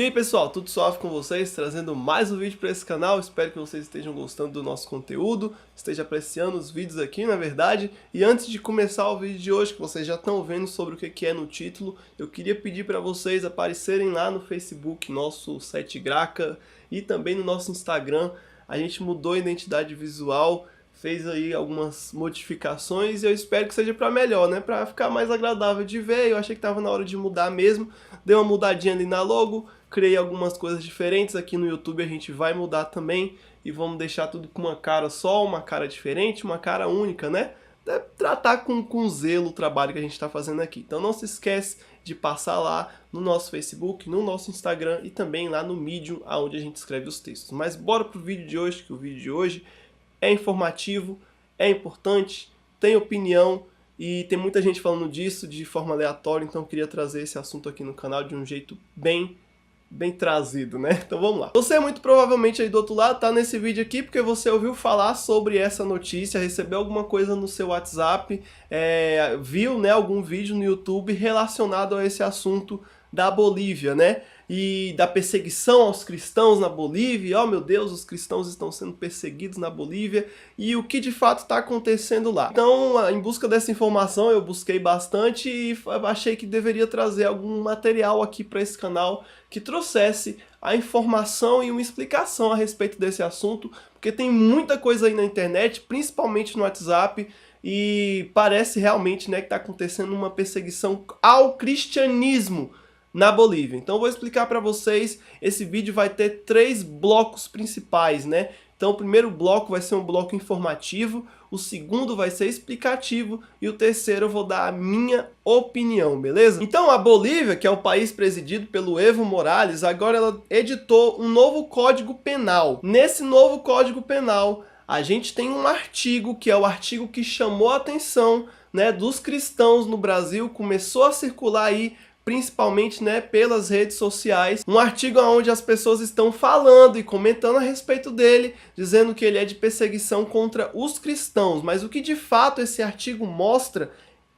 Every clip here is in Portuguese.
E aí pessoal, tudo suave com vocês? Trazendo mais um vídeo para esse canal. Espero que vocês estejam gostando do nosso conteúdo, estejam apreciando os vídeos aqui, na verdade. E antes de começar o vídeo de hoje, que vocês já estão vendo sobre o que é no título, eu queria pedir para vocês aparecerem lá no Facebook, nosso Sete Graca, e também no nosso Instagram. A gente mudou a identidade visual, fez aí algumas modificações e eu espero que seja para melhor, né? Para ficar mais agradável de ver. Eu achei que estava na hora de mudar mesmo. Dei uma mudadinha ali na logo, criei algumas coisas diferentes. Aqui no YouTube a gente vai mudar também e vamos deixar tudo com uma cara só, uma cara diferente, uma cara única, né? Tratar com zelo o trabalho que a gente está fazendo aqui. Então não se esquece de passar lá no nosso Facebook, no nosso Instagram e também lá no Medium, onde a gente escreve os textos. Mas bora pro vídeo de hoje, que o vídeo de hoje é informativo, é importante, tem opinião e tem muita gente falando disso de forma aleatória, então eu queria trazer esse assunto aqui no canal de um jeito bem trazido, né? Então vamos lá. Você muito provavelmente aí do outro lado tá nesse vídeo aqui porque você ouviu falar sobre essa notícia, recebeu alguma coisa no seu WhatsApp, viu, né, algum vídeo no YouTube relacionado a esse assunto da Bolívia, né? E da perseguição aos cristãos na Bolívia. Oh meu Deus, os cristãos estão sendo perseguidos na Bolívia, e o que de fato está acontecendo lá. Então, em busca dessa informação, eu busquei bastante e achei que deveria trazer algum material aqui para esse canal que trouxesse a informação e uma explicação a respeito desse assunto, porque tem muita coisa aí na internet, principalmente no WhatsApp, e parece realmente, né, que está acontecendo uma perseguição ao cristianismo na Bolívia. Então eu vou explicar para vocês. Esse vídeo vai ter 3 blocos principais, né? Então o primeiro bloco vai ser um bloco informativo, o segundo vai ser explicativo e o terceiro eu vou dar a minha opinião, beleza? Então a Bolívia, que é o país presidido pelo Evo Morales, agora ela editou um novo Código Penal. Nesse novo Código Penal, a gente tem um artigo, que é o artigo que chamou a atenção, né, dos cristãos no Brasil, começou a circular aí principalmente, né, pelas redes sociais, um artigo onde as pessoas estão falando e comentando a respeito dele, dizendo que ele é de perseguição contra os cristãos. Mas o que de fato esse artigo mostra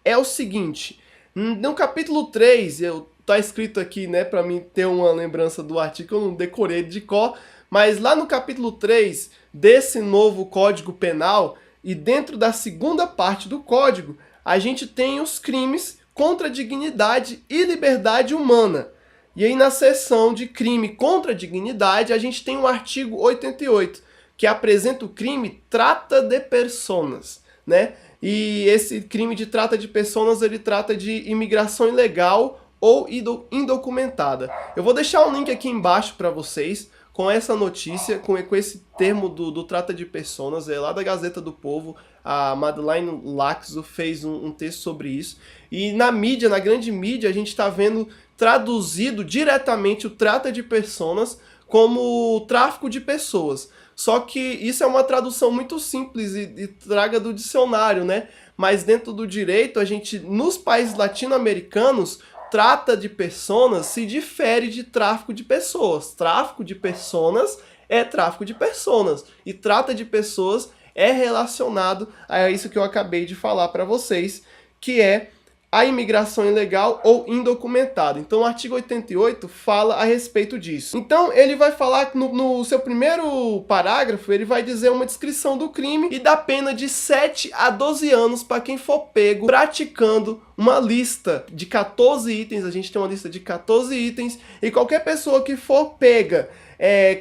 é o seguinte: no capítulo 3, tá escrito aqui, né, para mim ter uma lembrança do artigo, eu não decorei de cor, mas lá no capítulo 3 desse novo Código Penal, e dentro da segunda parte do código, a gente tem os crimes contra a dignidade e liberdade humana. E aí na seção de crime contra a dignidade, a gente tem o artigo 88, que apresenta o crime trata de personas, né? E esse crime de trata de personas, ele trata de imigração ilegal ou indocumentada. Eu vou deixar um link aqui embaixo para vocês com essa notícia, com esse termo do trata de personas, lá da Gazeta do Povo. A Madeleine Laxo fez um texto sobre isso. E na mídia, na grande mídia, a gente está vendo traduzido diretamente o trata de personas como tráfico de pessoas. Só que isso é uma tradução muito simples e traga do dicionário, né? Mas dentro do direito, a gente, nos países latino-americanos, trata de personas se difere de tráfico de pessoas. Tráfico de personas é tráfico de personas. E trata de pessoas é relacionado a isso que eu acabei de falar para vocês, que é a imigração ilegal ou indocumentada. Então o artigo 88 fala a respeito disso. Então ele vai falar, no seu primeiro parágrafo, ele vai dizer uma descrição do crime e da pena de 7 a 12 anos para quem for pego praticando uma lista de 14 itens. A gente tem uma lista de 14 itens, e qualquer pessoa que for pega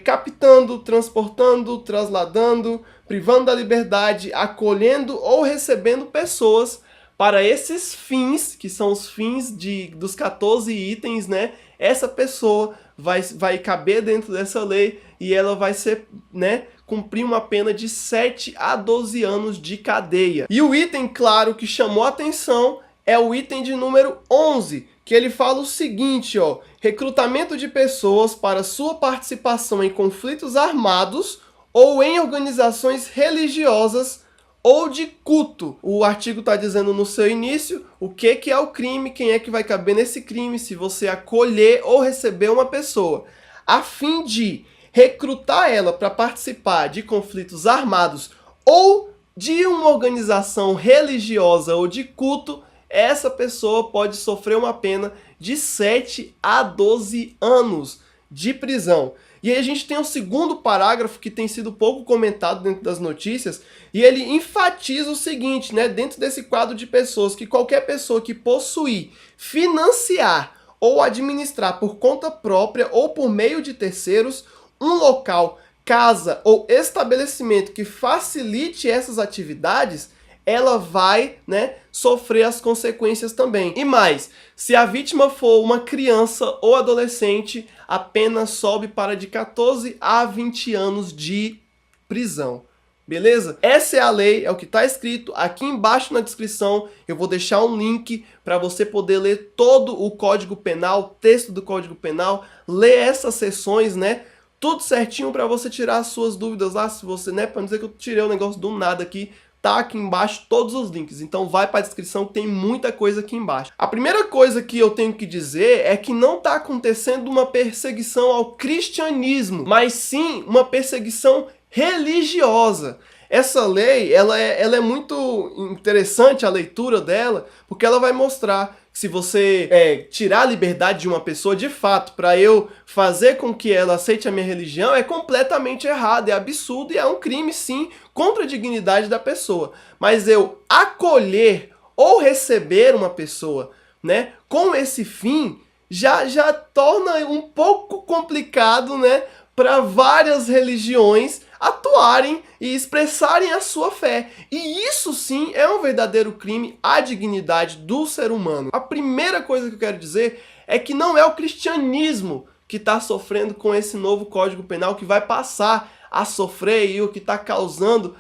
captando, transportando, trasladando, privando da liberdade, acolhendo ou recebendo pessoas para esses fins, que são os fins dos 14 itens, né? Essa pessoa vai caber dentro dessa lei e ela vai ser, né, cumprir uma pena de 7 a 12 anos de cadeia. E o item, claro, que chamou a atenção é o item de número 11, que ele fala o seguinte, ó: recrutamento de pessoas para sua participação em conflitos armados ou em organizações religiosas ou de culto. O artigo está dizendo no seu início o que é o crime, quem é que vai caber nesse crime, se você acolher ou receber uma pessoa, a fim de recrutar ela para participar de conflitos armados ou de uma organização religiosa ou de culto. Essa pessoa pode sofrer uma pena de 7 a 12 anos de prisão. E aí a gente tem o segundo parágrafo que tem sido pouco comentado dentro das notícias, e ele enfatiza o seguinte, né, dentro desse quadro de pessoas, que qualquer pessoa que possuir, financiar ou administrar por conta própria ou por meio de terceiros um local, casa ou estabelecimento que facilite essas atividades, ela vai, né, sofrer as consequências também. E mais, se a vítima for uma criança ou adolescente, a pena sobe para de 14 a 20 anos de prisão. Beleza? Essa é a lei, é o que está escrito aqui embaixo na descrição. Eu vou deixar um link para você poder ler todo o Código Penal, o texto do Código Penal, ler essas seções, né? Tudo certinho para você tirar as suas dúvidas lá, se você, né, para não dizer que eu tirei o negócio do nada aqui. Tá aqui embaixo todos os links, então vai para a descrição que tem muita coisa aqui embaixo. A primeira coisa que eu tenho que dizer é que não está acontecendo uma perseguição ao cristianismo, mas sim uma perseguição religiosa. Essa lei, ela é muito interessante a leitura dela, porque ela vai mostrar que se você tirar a liberdade de uma pessoa, de fato, para eu fazer com que ela aceite a minha religião, é completamente errado, é absurdo e é um crime, sim, contra a dignidade da pessoa. Mas eu acolher ou receber uma pessoa, né, com esse fim, já torna um pouco complicado, né, para várias religiões atuarem e expressarem a sua fé. E isso sim é um verdadeiro crime à dignidade do ser humano. A primeira coisa que eu quero dizer é que não é o cristianismo que está sofrendo com esse novo Código Penal, que vai passar a sofrer e o que está causando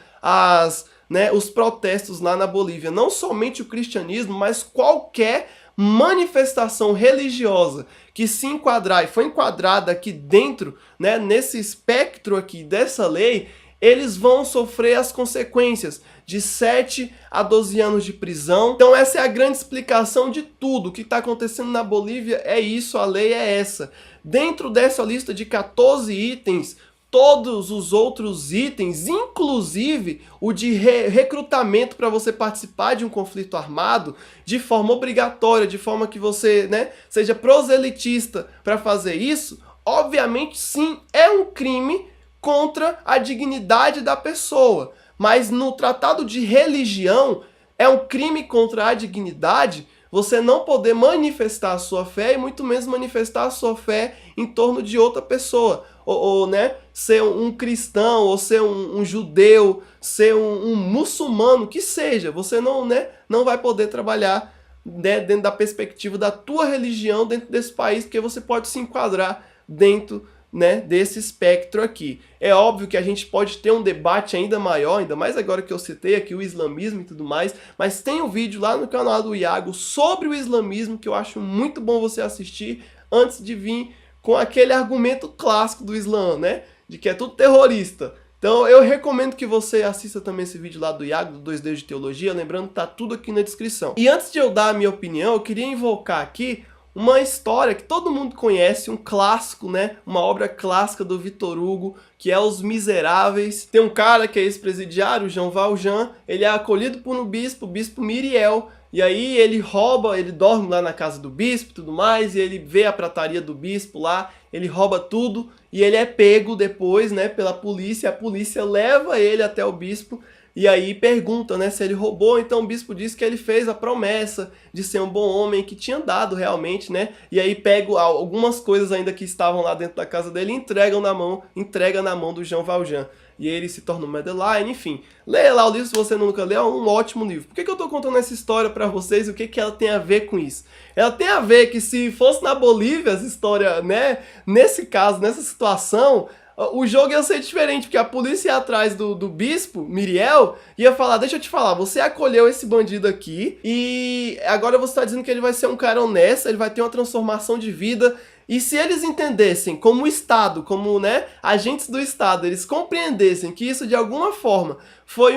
os protestos lá na Bolívia. Não somente o cristianismo, mas qualquer manifestação religiosa que se enquadrar e foi enquadrada aqui dentro, né, nesse espectro aqui dessa lei, eles vão sofrer as consequências de 7 a 12 anos de prisão. Então essa é a grande explicação de tudo. O que está acontecendo na Bolívia é isso, a lei é essa. Dentro dessa lista de 14 itens, todos os outros itens, inclusive o de recrutamento para você participar de um conflito armado de forma obrigatória, de forma que você, né, seja proselitista para fazer isso, obviamente sim, é um crime contra a dignidade da pessoa. Mas no tratado de religião, é um crime contra a dignidade você não poder manifestar a sua fé e muito menos manifestar a sua fé em torno de outra pessoa. Ou né, ser um cristão, ou ser um judeu, ser um muçulmano, que seja. Você não vai poder trabalhar, né, dentro da perspectiva da tua religião dentro desse país, porque você pode se enquadrar dentro, né, desse espectro aqui. É óbvio que a gente pode ter um debate ainda maior, ainda mais agora que eu citei aqui o islamismo e tudo mais, mas tem um vídeo lá no canal do Iago sobre o islamismo que eu acho muito bom você assistir antes de vir com aquele argumento clássico do Islã, né, de que é tudo terrorista. Então eu recomendo que você assista também esse vídeo lá do Iago, do 2D de Teologia, lembrando que tá tudo aqui na descrição. E antes de eu dar a minha opinião, eu queria invocar aqui uma história que todo mundo conhece, um clássico, né? Uma obra clássica do Victor Hugo, que é Os Miseráveis. Tem um cara que é ex-presidiário, Jean Valjean, ele é acolhido por um bispo, o bispo Myriel, e aí ele rouba, ele dorme lá na casa do bispo e tudo mais, e ele vê a prataria do bispo lá, ele rouba tudo, e ele é pego depois, né, pela polícia, a polícia leva ele até o bispo, e aí pergunta, né, se ele roubou. Então o bispo diz que ele fez a promessa de ser um bom homem, que tinha dado realmente, né? E aí pega algumas coisas ainda que estavam lá dentro da casa dele e entrega na mão do Jean Valjean. E ele se torna um Madeleine, enfim. Leia lá o livro se você nunca leu, é um ótimo livro. Por que eu tô contando essa história pra vocês e o que ela tem a ver com isso? Ela tem a ver que se fosse na Bolívia essa história, né, nesse caso, nessa situação, o jogo ia ser diferente, porque a polícia ia atrás do bispo, Myriel, ia falar, deixa eu te falar, você acolheu esse bandido aqui, e agora você está dizendo que ele vai ser um cara honesto, ele vai ter uma transformação de vida, e se eles entendessem como Estado, como, né, agentes do Estado, eles compreendessem que isso de alguma forma foi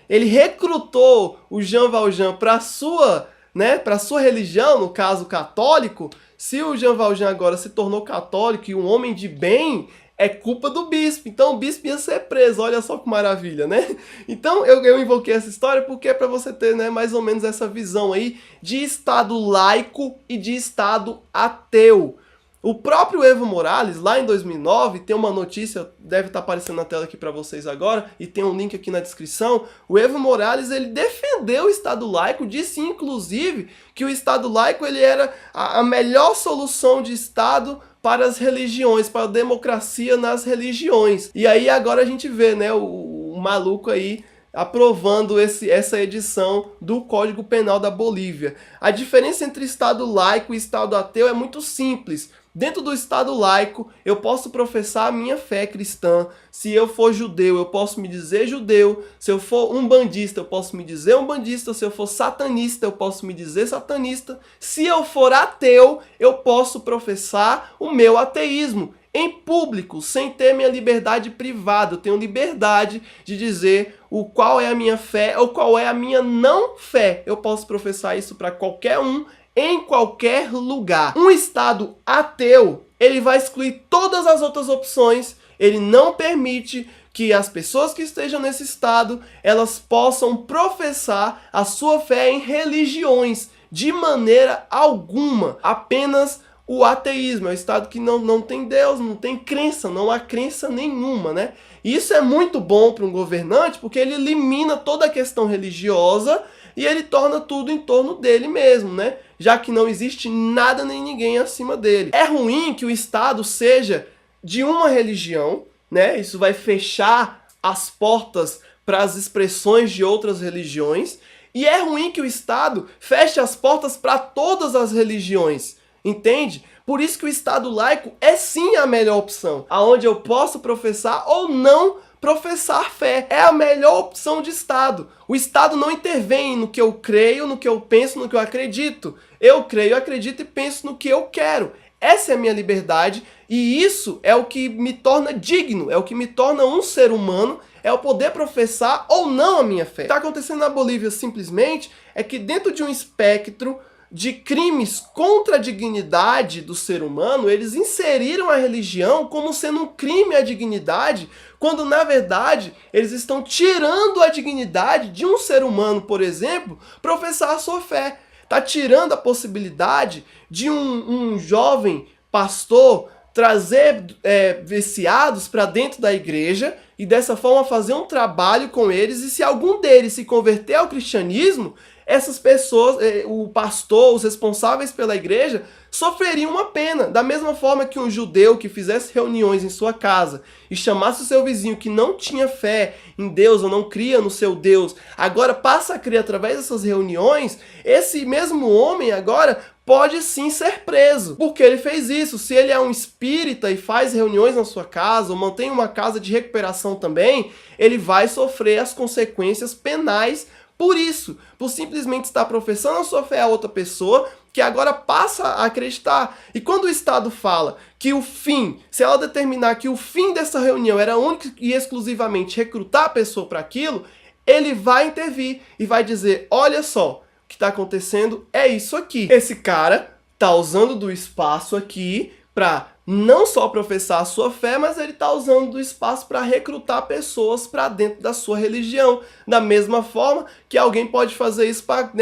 ele recrutou o Jean Valjean para sua religião, no caso católico, se o Jean Valjean agora se tornou católico e um homem de bem, é culpa do bispo. Então o bispo ia ser preso, olha só que maravilha, né? Então eu invoquei essa história porque é para você ter, né, mais ou menos essa visão aí de Estado laico e de Estado ateu. O próprio Evo Morales, lá em 2009, tem uma notícia, deve estar aparecendo na tela aqui para vocês agora, e tem um link aqui na descrição. O Evo Morales, ele defendeu o Estado laico, disse inclusive que o Estado laico ele era a melhor solução de Estado para as religiões, para a democracia nas religiões. E aí agora a gente vê, né, o maluco aí aprovando essa edição do Código Penal da Bolívia. A diferença entre Estado laico e Estado ateu é muito simples. Dentro do Estado laico, eu posso professar a minha fé cristã. Se eu for judeu, eu posso me dizer judeu. Se eu for umbandista, eu posso me dizer umbandista. Se eu for satanista, eu posso me dizer satanista. Se eu for ateu, eu posso professar o meu ateísmo em público, sem ter minha liberdade privada. Eu tenho liberdade de dizer qual é a minha fé ou qual é a minha não fé. Eu posso professar isso para qualquer um, em qualquer lugar. Um Estado ateu, ele vai excluir todas as outras opções, ele não permite que as pessoas que estejam nesse Estado, elas possam professar a sua fé em religiões, de maneira alguma, apenas o ateísmo. É um Estado que não tem Deus, não tem crença, não há crença nenhuma, né? E isso é muito bom para um governante, porque ele elimina toda a questão religiosa e ele torna tudo em torno dele mesmo, né? Já que não existe nada nem ninguém acima dele. É ruim que o Estado seja de uma religião, né? Isso vai fechar as portas para as expressões de outras religiões. E é ruim que o Estado feche as portas para todas as religiões, entende? Por isso que o Estado laico é sim a melhor opção, aonde eu posso professar ou não professar fé. É a melhor opção de Estado. O Estado não intervém no que eu creio, no que eu penso, no que eu acredito. Eu creio, acredito e penso no que eu quero. Essa é a minha liberdade e isso é o que me torna digno, é o que me torna um ser humano, é o poder professar ou não a minha fé. O que está acontecendo na Bolívia simplesmente é que dentro de um espectro de crimes contra a dignidade do ser humano, eles inseriram a religião como sendo um crime à dignidade, quando na verdade eles estão tirando a dignidade de um ser humano, por exemplo, professar a sua fé. Está tirando a possibilidade de um jovem pastor trazer viciados para dentro da igreja e dessa forma fazer um trabalho com eles, e se algum deles se converter ao cristianismo, essas pessoas, o pastor, os responsáveis pela igreja, sofreriam uma pena. Da mesma forma que um judeu que fizesse reuniões em sua casa e chamasse o seu vizinho que não tinha fé em Deus ou não cria no seu Deus, agora passa a crer através dessas reuniões, esse mesmo homem agora pode sim ser preso, porque ele fez isso. Se ele é um espírita e faz reuniões na sua casa, ou mantém uma casa de recuperação também, ele vai sofrer as consequências penais por isso, por simplesmente estar professando a sua fé a outra pessoa, que agora passa a acreditar. E quando o Estado fala que o fim, se ela determinar que o fim dessa reunião era único e exclusivamente recrutar a pessoa para aquilo, ele vai intervir e vai dizer, olha só, o que está acontecendo é isso aqui. Esse cara está usando do espaço aqui para não só professar a sua fé, mas ele está usando do espaço para recrutar pessoas para dentro da sua religião. Da mesma forma que alguém pode fazer isso para,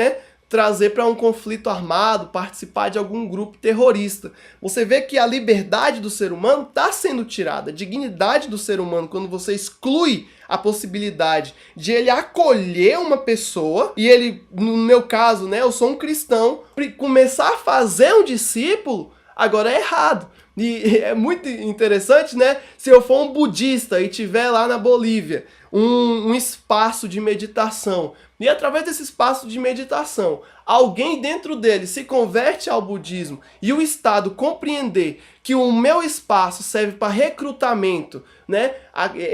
trazer para um conflito armado, participar de algum grupo terrorista. Você vê que a liberdade do ser humano está sendo tirada, a dignidade do ser humano, quando você exclui a possibilidade de ele acolher uma pessoa, e ele, no meu caso, eu sou um cristão, começar a fazer um discípulo, agora é errado. E é muito interessante, se eu for um budista e tiver lá na Bolívia um espaço de meditação, e através desse espaço de meditação, alguém dentro dele se converte ao budismo e o Estado compreender que o meu espaço serve para recrutamento,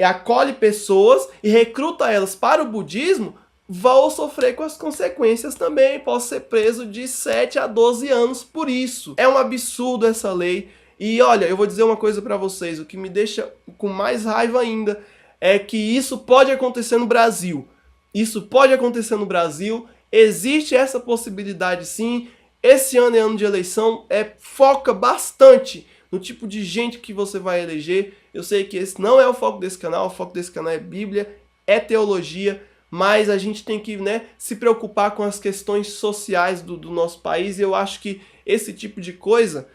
acolhe pessoas e recruta elas para o budismo, vou sofrer com as consequências também, posso ser preso de 7 a 12 anos por isso. É um absurdo essa lei. E olha, eu vou dizer uma coisa pra vocês, o que me deixa com mais raiva ainda é que isso pode acontecer no Brasil. Isso pode acontecer no Brasil, existe essa possibilidade sim. Esse ano é ano de eleição, foca bastante no tipo de gente que você vai eleger. Eu sei que esse não é o foco desse canal, o foco desse canal é Bíblia, é teologia, mas a gente tem que se preocupar com as questões sociais do nosso país, e eu acho que esse tipo de coisa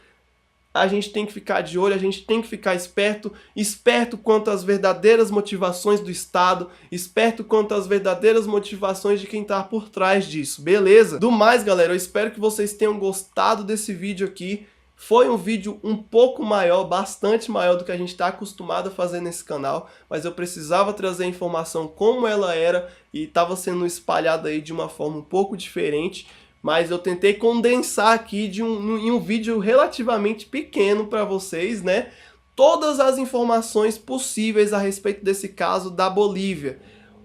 a gente tem que ficar de olho, a gente tem que ficar esperto, esperto quanto às verdadeiras motivações do Estado, esperto quanto às verdadeiras motivações de quem tá por trás disso, beleza? Do mais, galera, eu espero que vocês tenham gostado desse vídeo aqui. Foi um vídeo um pouco maior, bastante maior do que a gente está acostumado a fazer nesse canal, mas eu precisava trazer a informação como ela era e estava sendo espalhada aí de uma forma um pouco diferente. Mas eu tentei condensar aqui em um vídeo relativamente pequeno para vocês, né? Todas as informações possíveis a respeito desse caso da Bolívia.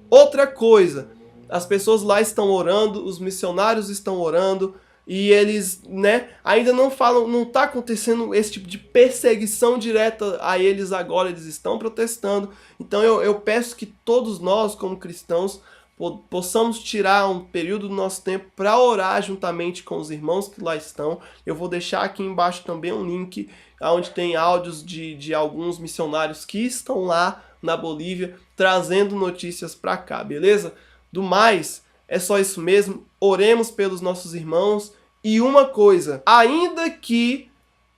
Outra coisa, as pessoas lá estão orando, os missionários estão orando, e eles, né, ainda não falam, não está acontecendo esse tipo de perseguição direta a eles agora, eles estão protestando. Então eu peço que todos nós, como cristãos, possamos tirar um período do nosso tempo para orar juntamente com os irmãos que lá estão. Eu vou deixar aqui embaixo também um link onde tem áudios de alguns missionários que estão lá na Bolívia trazendo notícias para cá, beleza? Do mais, é só isso mesmo. Oremos pelos nossos irmãos. E uma coisa, ainda que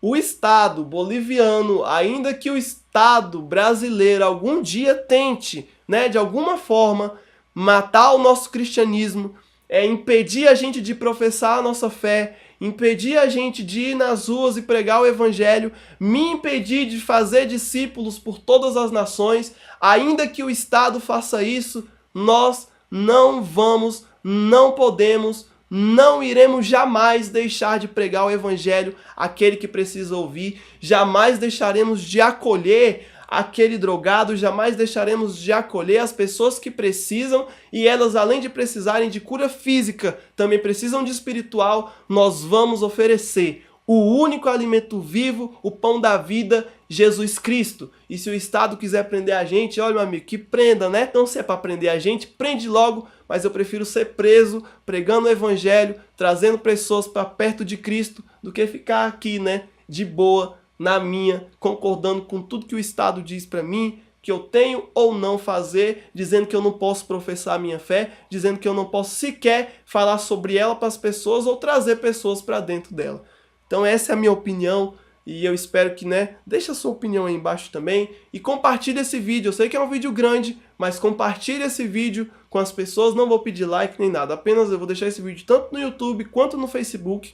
o Estado boliviano, ainda que o Estado brasileiro algum dia tente, né, de alguma forma, matar o nosso cristianismo, impedir a gente de professar a nossa fé, impedir a gente de ir nas ruas e pregar o evangelho, me impedir de fazer discípulos por todas as nações, ainda que o Estado faça isso, nós não vamos, não podemos, não iremos jamais deixar de pregar o evangelho àquele que precisa ouvir, jamais deixaremos de acolher aquele drogado, jamais deixaremos de acolher as pessoas que precisam, e elas, além de precisarem de cura física, também precisam de espiritual. Nós vamos oferecer o único alimento vivo, o pão da vida, Jesus Cristo. E se o Estado quiser prender a gente, olha, meu amigo, que prenda, né? Então, se é para prender a gente, prende logo, mas eu prefiro ser preso, pregando o evangelho, trazendo pessoas para perto de Cristo, do que ficar aqui, né, de boa, na minha, concordando com tudo que o Estado diz para mim, que eu tenho ou não fazer, dizendo que eu não posso professar a minha fé, dizendo que eu não posso sequer falar sobre ela para as pessoas ou trazer pessoas para dentro dela. Então essa é a minha opinião e eu espero que, né, deixe a sua opinião aí embaixo também e compartilhe esse vídeo. Eu sei que é um vídeo grande, mas compartilhe esse vídeo com as pessoas, não vou pedir like nem nada, apenas eu vou deixar esse vídeo tanto no YouTube quanto no Facebook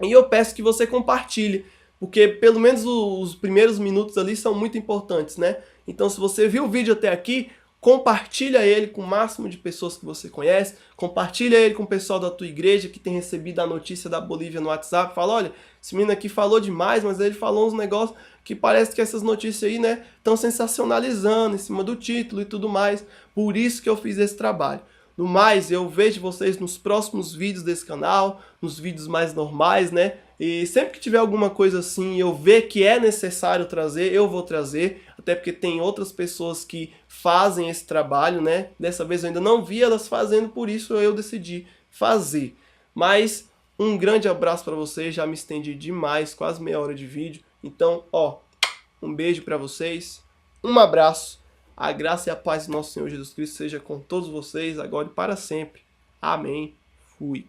e eu peço que você compartilhe, porque pelo menos os primeiros minutos ali são muito importantes, né? Então se você viu o vídeo até aqui, compartilha ele com o máximo de pessoas que você conhece, compartilha ele com o pessoal da tua igreja que tem recebido a notícia da Bolívia no WhatsApp, fala, olha, esse menino aqui falou demais, mas ele falou uns negócios que parece que essas notícias aí, né, estão sensacionalizando em cima do título e tudo mais, por isso que eu fiz esse trabalho. No mais, eu vejo vocês nos próximos vídeos desse canal, nos vídeos mais normais, né? E sempre que tiver alguma coisa assim, eu ver que é necessário trazer, eu vou trazer. Até porque tem outras pessoas que fazem esse trabalho, né? Dessa vez eu ainda não vi elas fazendo, por isso eu decidi fazer. Mas um grande abraço para vocês, já me estendi demais, quase meia hora de vídeo. Então, ó, um beijo para vocês, um abraço. A graça e a paz do nosso Senhor Jesus Cristo seja com todos vocês, agora e para sempre. Amém. Fui.